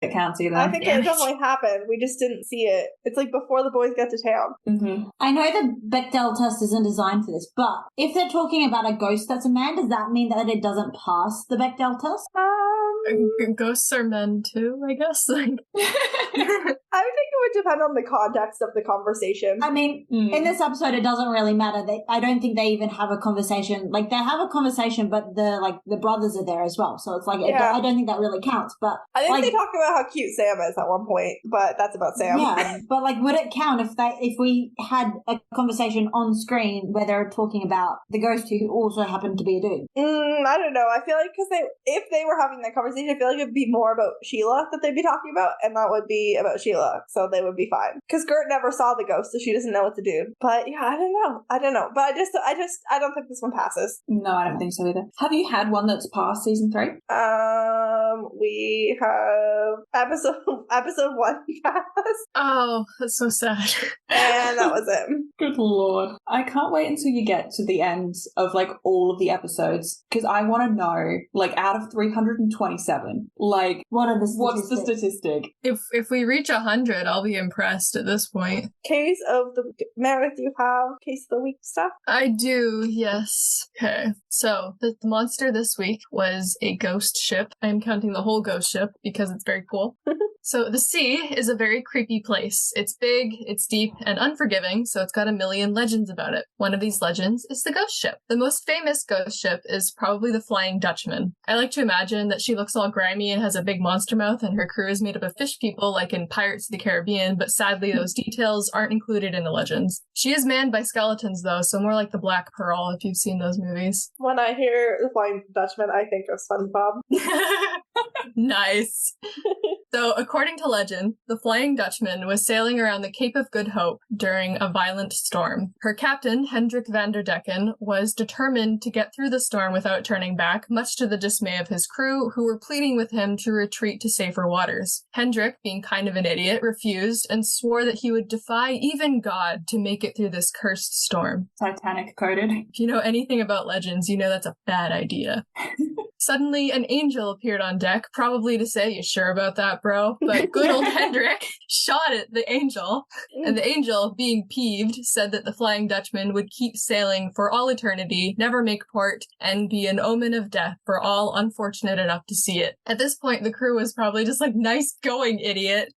It counts either. I think it definitely happened. We just didn't see it. It's like before the boys get to town. Mm-hmm. I know the Bechdel test isn't designed for this, but if they're talking about a ghost that's a man, does that mean that it doesn't pass the Bechdel test? Ghosts are men too, I guess. Like, I think it would depend on the context of the conversation. I mean, in this episode, it doesn't really matter. I don't think they even have a conversation. Like, they have a conversation, but the brothers are there as well. So it's like, I don't think that really counts. But I think they talk about how cute Sam is at one point, but that's about Sam. Yeah, but like, would it count if we had a conversation on screen where they're talking about the ghost who also happened to be a dude? I don't know. I feel like if they were having that conversation, I feel like it'd be more about Sheila that they'd be talking about, and that would be about Sheila, so they would be fine. Because Gert never saw the ghost, so she doesn't know what to do. But yeah, I don't know. But I don't think this one passes. No, I don't think so either. Have you had one that's passed season 3? We have episode 1 passed. oh, that's so sad. And that was it. Good lord. I can't wait until you get to the end of like all of the episodes, because I want to know, like, out of 327, like, what's the statistic? If we reach 100, I'll be impressed at this point. Case of the Meredith, do you have case of the week stuff? I do, yes. Okay, so the monster this week was a ghost ship. I'm counting the whole ghost ship because it's very cool. So the sea is a very creepy place. It's big, it's deep, and unforgiving, so it's got a million legends about it. One of these legends is the ghost ship. The most famous ghost ship is probably the Flying Dutchman. I like to imagine that she looks all grimy and has a big monster mouth, and her crew is made up of fish people like in Pirates of the Caribbean, but sadly those details aren't included in the legends. She is manned by skeletons though, so more like the Black Pearl if you've seen those movies. When I hear the Flying Dutchman, I think of SpongeBob. Nice. So, according to legend, the Flying Dutchman was sailing around the Cape of Good Hope during a violent storm. Her captain, Hendrik van der Decken, was determined to get through the storm without turning back, much to the dismay of his crew, who were pleading with him to retreat to safer waters. Hendrik, being kind of an idiot, refused and swore that he would defy even God to make it through this cursed storm. Titanic coded. If you know anything about legends, you know that's a bad idea. Suddenly, an angel appeared on deck, probably to say, "You sure about that, bro?" But good old Hendrik shot at the angel, and the angel, being peeved, said that the Flying Dutchman would keep sailing for all eternity, never make port, and be an omen of death for all unfortunate enough to see it. At this point, the crew was probably just like, "Nice going, idiot."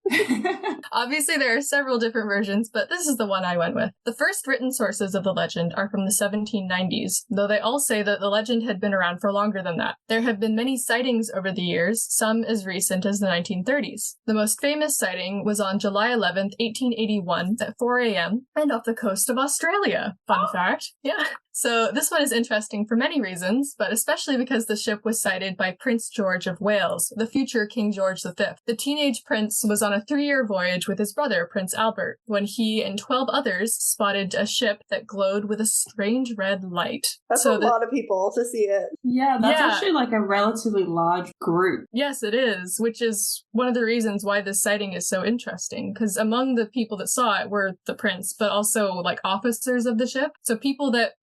Obviously, there are several different versions, but this is the one I went with. The first written sources of the legend are from the 1790s, though they all say that the legend had been around for longer than that. There have been many sightings over the years, some as recent as the 1930s. The most famous sighting was on July 11th, 1881 at 4 a.m. and off the coast of Australia. Fun fact. Yeah. So this one is interesting for many reasons, but especially because the ship was sighted by Prince George of Wales, the future King George V. The teenage prince was on a 3-year voyage with his brother, Prince Albert, when he and 12 others spotted a ship that glowed with a strange red light. That's a lot of people to see it. Yeah, that's actually like a relatively large group. Yes, it is, which is one of the reasons why this sighting is so interesting, because among the people that saw it were the prince, but also like officers of the ship. So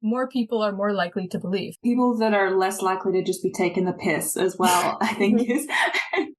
more people are more likely to believe. People that are less likely to just be taking the piss as well, I think is...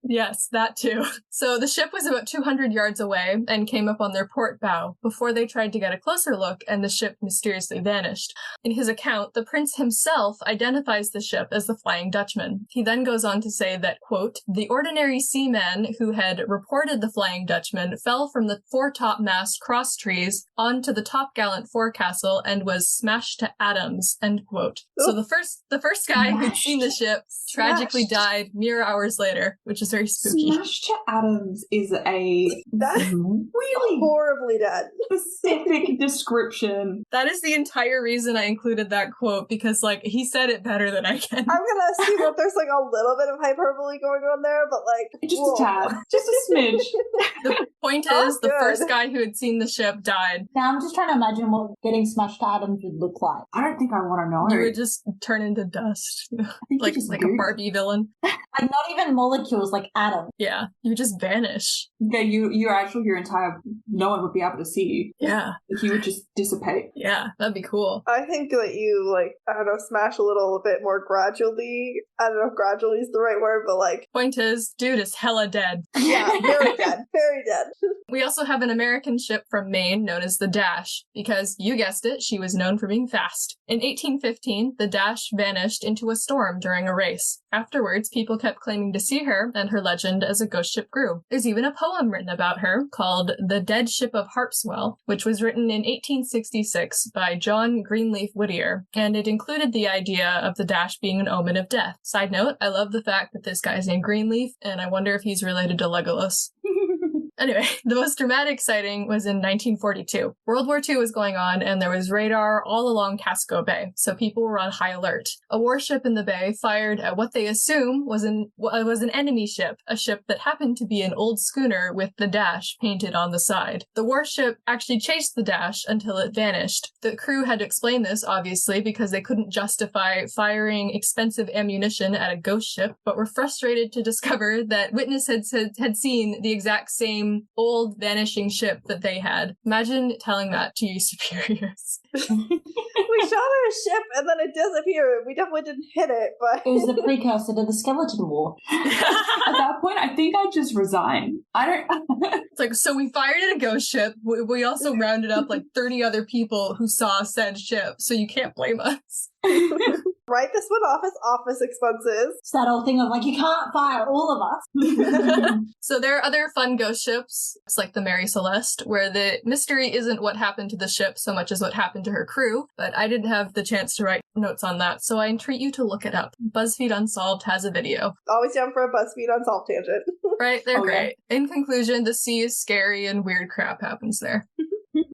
Yes, that too. So the ship was about 200 yards away and came up on their port bow before they tried to get a closer look, and the ship mysteriously vanished. In his account, the prince himself identifies the ship as the Flying Dutchman. He then goes on to say that, quote, "The ordinary seaman who had reported the Flying Dutchman fell from the foretopmast cross trees onto the topgallant forecastle and was smashed to atoms," end quote. Ooh. So the first guy who'd seen the ship tragically died mere hours later, which is very spooky. Smashed to atoms is that's really horribly dead. Specific description. That is the entire reason I included that quote, because like he said it better than I can. I'm gonna assume that there's like a little bit of hyperbole going on there, but like just a tad, just a smidge. The point is, the first guy who had seen the ship died. Now I'm just trying to imagine what getting smashed to atoms would look like. I don't think I want to know. You would just turn into dust, like a Barbie villain. And not even molecules, like atoms. Yeah, you just vanish. Yeah, your entire, no one would be able to see you. Yeah. You would just dissipate. Yeah, that'd be cool. I think that you, like, I don't know, smash a little bit more gradually. I don't know if gradually is the right word, but like... Point is, dude is hella dead. Yeah, very dead. Very dead. We also have an American ship from Maine known as the Dash, because, you guessed it, she was known for being fast. In 1815, the Dash vanished into a storm during a race. Afterwards, people kept claiming to see her, and her legend as a ghost ship grew. There's even a poem written about her called The Dead Ship of Harpswell, which was written in 1866 by John Greenleaf Whittier, and it included the idea of the Dash being an omen of death. Side note, I love the fact that this guy's named Greenleaf, and I wonder if he's related to Legolas. Anyway, the most dramatic sighting was in 1942. World War II was going on, and there was radar all along Casco Bay, so people were on high alert. A warship in the bay fired at what they assume was an enemy ship, a ship that happened to be an old schooner with the Dash painted on the side. The warship actually chased the Dash until it vanished. The crew had to explain this, obviously, because they couldn't justify firing expensive ammunition at a ghost ship, but were frustrated to discover that witnesses had seen the exact same old vanishing ship that they had. Imagine telling that to your superiors. We shot at a ship and then it disappeared. We definitely didn't hit it, but... It was the precursor to the skeleton war. At that point, I think I'd just resign. I don't... It's like, so we fired at a ghost ship. We also rounded up like 30 other people who saw said ship, so you can't blame us. Write this one off as office expenses. It's that old thing of like, you can't fire all of us. So there are other fun ghost ships. It's like the Mary Celeste, where the mystery isn't what happened to the ship so much as what happened to her crew, but I didn't have the chance to write notes on that, so I entreat you to look it up. BuzzFeed Unsolved has a video. Always down for a BuzzFeed Unsolved tangent. Right? They're great. In conclusion, the sea is scary and weird crap happens there.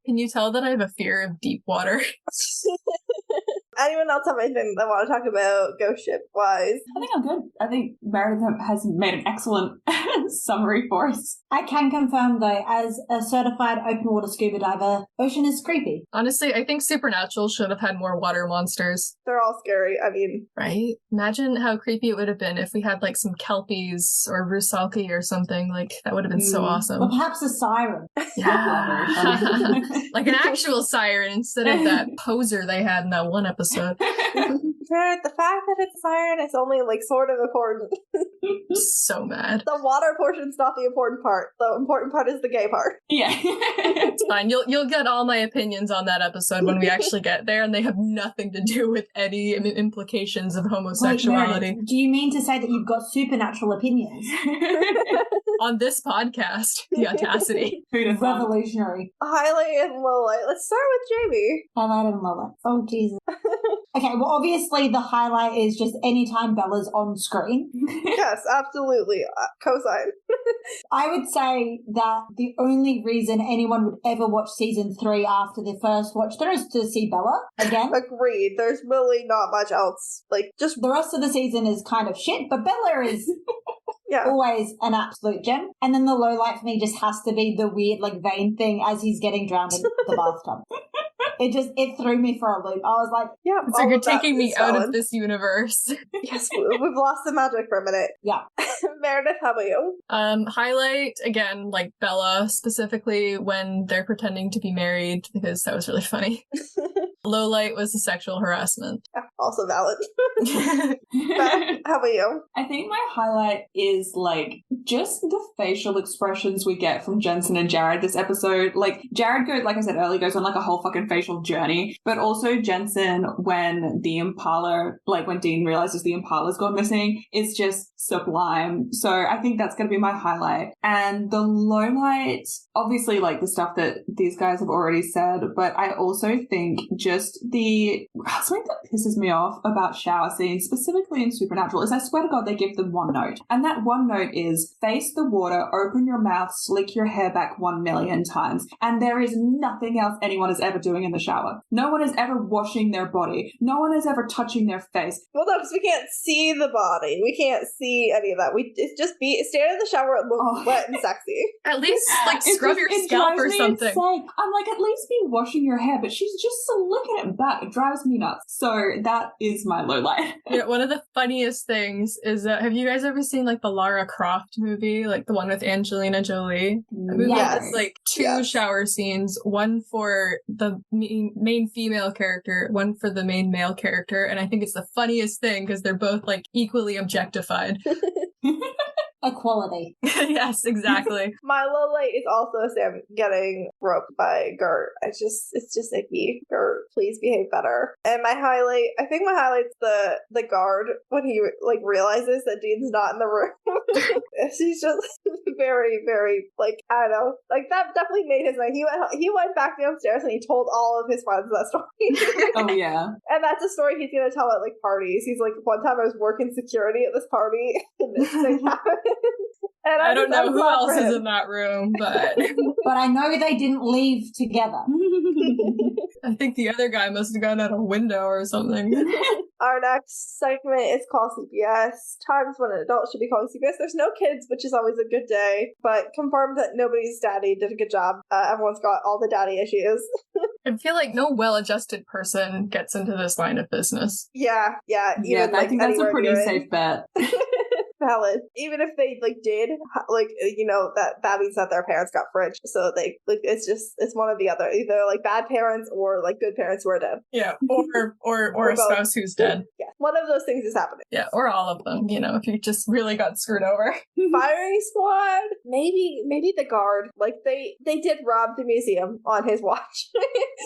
Can you tell that I have a fear of deep water? Anyone else have anything they want to talk about ghost ship wise? I think I'm good. I think Meredith has made an excellent summary for us. I can confirm, though, as a certified open water scuba diver, ocean is creepy. Honestly, I think Supernatural should have had more water monsters. They're all scary. I mean... Right? Imagine how creepy it would have been if we had, like, some kelpies or rusalki or something. Like, that would have been so awesome. Or perhaps a siren. Yeah. Like an actual siren instead of that poser they had in that one episode. The fact that it's siren is only like sort of important. So mad. The water portion's not the important part. The important part is the gay part. Yeah. It's fine. You'll get all my opinions on that episode when we actually get there, and they have nothing to do with any implications of homosexuality. Wait, do you mean to say that you've got supernatural opinions? On this podcast, the audacity. Revolutionary. Highlight and low light. Let's start with Jamie. Highlight and low light. Oh, Jesus. Okay, well, obviously the highlight is just anytime Bella's on screen. Yes, absolutely. Cosign. I would say that the only reason anyone would ever watch season 3 after their first watch through is to see Bela again. Agreed. There's really not much else. Like, just the rest of the season is kind of shit, but Bela is always an absolute gem. And then the low light for me just has to be the weird, like, vein thing as he's getting drowned in the bathtub. It threw me for a loop. I was like, yeah. It's like you're taking me out of this universe. Yes, we've lost the magic for a minute. Yeah. Meredith, how about you? Highlight, again, like Bela, specifically when they're pretending to be married, because that was really funny. Low light was the sexual harassment. Yeah, also valid. Beth, how about you? I think my highlight is, like, just the facial expressions we get from Jensen and Jared this episode. Like, Jared goes, like I said earlier, goes on, like, a whole fucking facial journey. But also Jensen, when the Impala, like, when Dean realizes the Impala's gone missing, it's just sublime. So I think that's going to be my highlight. And the low light, obviously, like, the stuff that these guys have already said, but I also think just something that pisses me off about shower scenes, specifically in Supernatural, is I swear to God they give them one note. And that one note is, face the water, open your mouth, slick your hair back 1,000,000 times. And there is nothing else anyone is ever doing in the shower. No one is ever washing their body. No one is ever touching their face. Well, no, because we can't see the body. We can't see any of that. It's just stand in the shower and look wet and sexy. At least, like, scrub your scalp or something. I'm like, at least be washing your hair, but she's just slicking get it back. It drives me nuts. So that is my low light. Yeah, one of the funniest things is that, have you guys ever seen like the Lara Croft movie, like the one with Angelina Jolie? The movie has like two shower scenes, one for the main female character, one for the main male character, and I think it's the funniest thing because they're both like equally objectified. Equality. Yes, exactly. My low light is also Sam getting roped by Gert. It's just icky. Gert, please behave better. And my highlight, I think my highlight's the guard when he like realizes that Dean's not in the room. She's just very, very like, I don't know, like that definitely made his night. He went back downstairs and he told all of his friends that story. Oh yeah. And that's a story he's gonna tell at like parties. He's like, one time I was working security at this party and this thing happened. And I don't know who else is in that room, but but I know they didn't leave together. I think the other guy must have gone out a window or something. Our next segment is Call CPS. Times when an adult should be calling CPS. There's no kids, which is always a good day, but confirmed that nobody's daddy did a good job. Everyone's got all the daddy issues. I feel like no well-adjusted person gets into this line of business. Yeah. Even, I think that's a pretty safe bet. Valid. Even if they like did, like, you know, that means that their parents got fridge, so they like it's one of the other, either like bad parents or like good parents who are dead. Yeah, or a spouse who's dead. Yeah, one of those things is happening. Yeah, or all of them. You know, if you just really got screwed over. Firing squad. Maybe the guard. Like they did rob the museum on his watch.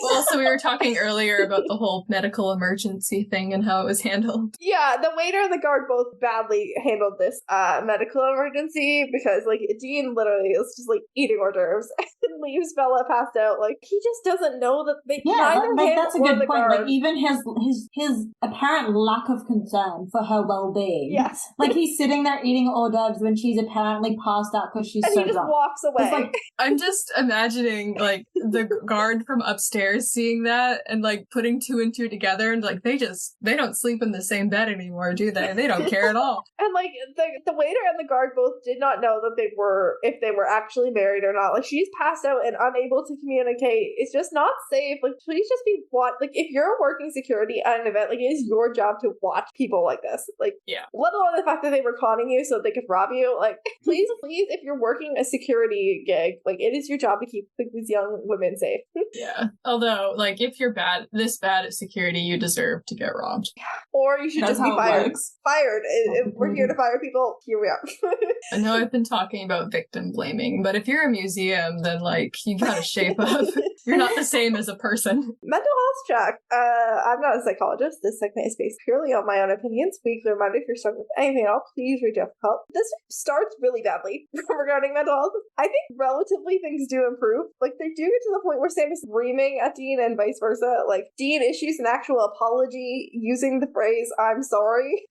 Well, so we were talking earlier about the whole medical emergency thing and how it was handled. Yeah, the waiter and the guard both badly handled this medical emergency because like Dean literally is just like eating hors d'oeuvres and leaves Bela passed out. Like he just doesn't know that they that's a good point. Guard. Like even his apparent lack of concern for her well-being. Yes. Like he's sitting there eating hors d'oeuvres when she's apparently passed out because she's and so he just drunk. walks away. Like, I'm just imagining like the guard from upstairs seeing that and like putting two and two together and like they don't sleep in the same bed anymore, do they? They don't care at all. And like the waiter and the guard both did not know that if they were actually married or not. Like she's passed out and unable to communicate. It's just not safe. Like please just be like if you're working security at an event, like it is your job to watch people like this. Like yeah. Let alone the fact that they were conning you so they could rob you. Like please, if you're working a security gig, like it is your job to keep like, these young women safe. Yeah. Although, like if you're this bad at security, you deserve to get robbed. Or you should just be fired. Fired. If we're here to fire people, here we are. I know I've been talking about victim blaming, but if you're a museum, then like you gotta shape up. You're not the same as a person. Mental health check. I'm not a psychologist. This segment is based purely on my own opinions. Weekly reminder, if you're struggling with anything at all, please reach out for help. This starts really badly regarding mental health. I think relatively things do improve. Like they do get to the point where Sam is screaming at Dean and vice versa. Like Dean issues an actual apology using the phrase, "I'm sorry."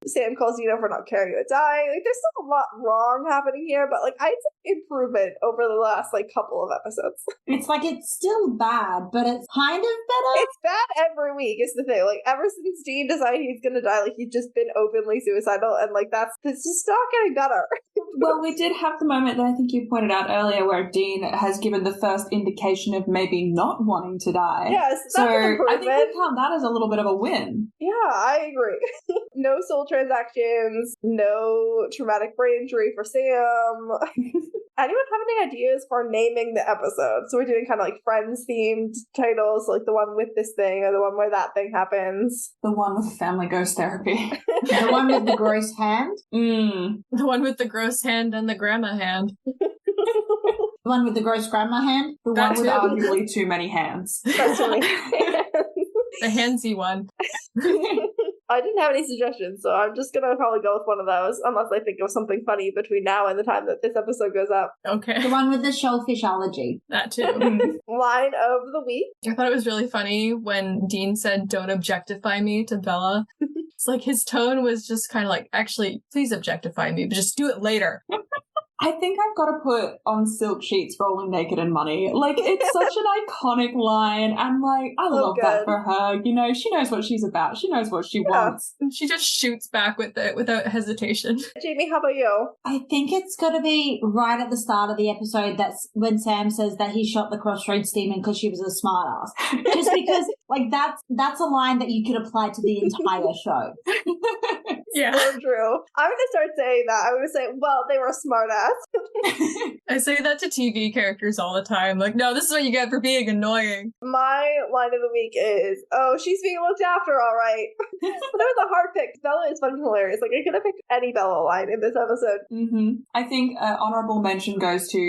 Sam calls Dino for not caring about dying. Like, there's still a lot wrong happening here, but like I'd say improvement over the last like couple of episodes. It's like it's still bad, but it's kind of better. It's bad every week. Is the thing. Like ever since Dean decided he's gonna die, like he's just been openly suicidal, and like it's just not getting better. Well, we did have the moment that I think you pointed out earlier where Dean has given the first indication of maybe not wanting to die. Yes, that's an improvement. I think we count that as a little bit of a win. Yeah, I agree. No soul transactions, no traumatic brain injury for Sam. Anyone have any ideas for naming the episode? So we're doing kind of like Friends themed titles, like the one with this thing or the one where that thing happens. The one with family ghost therapy. The one with the gross hand. The one with the gross hand and the grandma hand. The one with the gross grandma hand. The one with arguably too many hands. That's too many hands. The handsy one. I didn't have any suggestions, so I'm just gonna probably go with one of those, unless I think of something funny between now and the time that this episode goes up. Okay. The one with the shellfish allergy. That too. Line of the week. I thought it was really funny when Dean said, "Don't objectify me" to Bela. It's like his tone was just kind of like, actually, please objectify me, but just do it later. I think I've got to put on silk sheets, rolling naked in money. Like, it's such an iconic line, and like, I love that for her. You know, she knows what she's about. She knows what she wants. And she just shoots back with it without hesitation. Jamie, how about you? I think it's got to be right at the start of the episode. That's when Sam says that he shot the Crossroads demon because she was a smartass. Just because, like, that's a line that you could apply to the entire show. Yeah. So true. I'm going to start saying that. I'm going to say, well, they were a smartass. I say that to TV characters all the time. Like, no, this is what you get for being annoying. My line of the week is, oh, she's being looked after, all right. But it was a hard pick. Bella is fucking hilarious. Like, I could have picked any Bella line in this episode. I think honorable mention goes to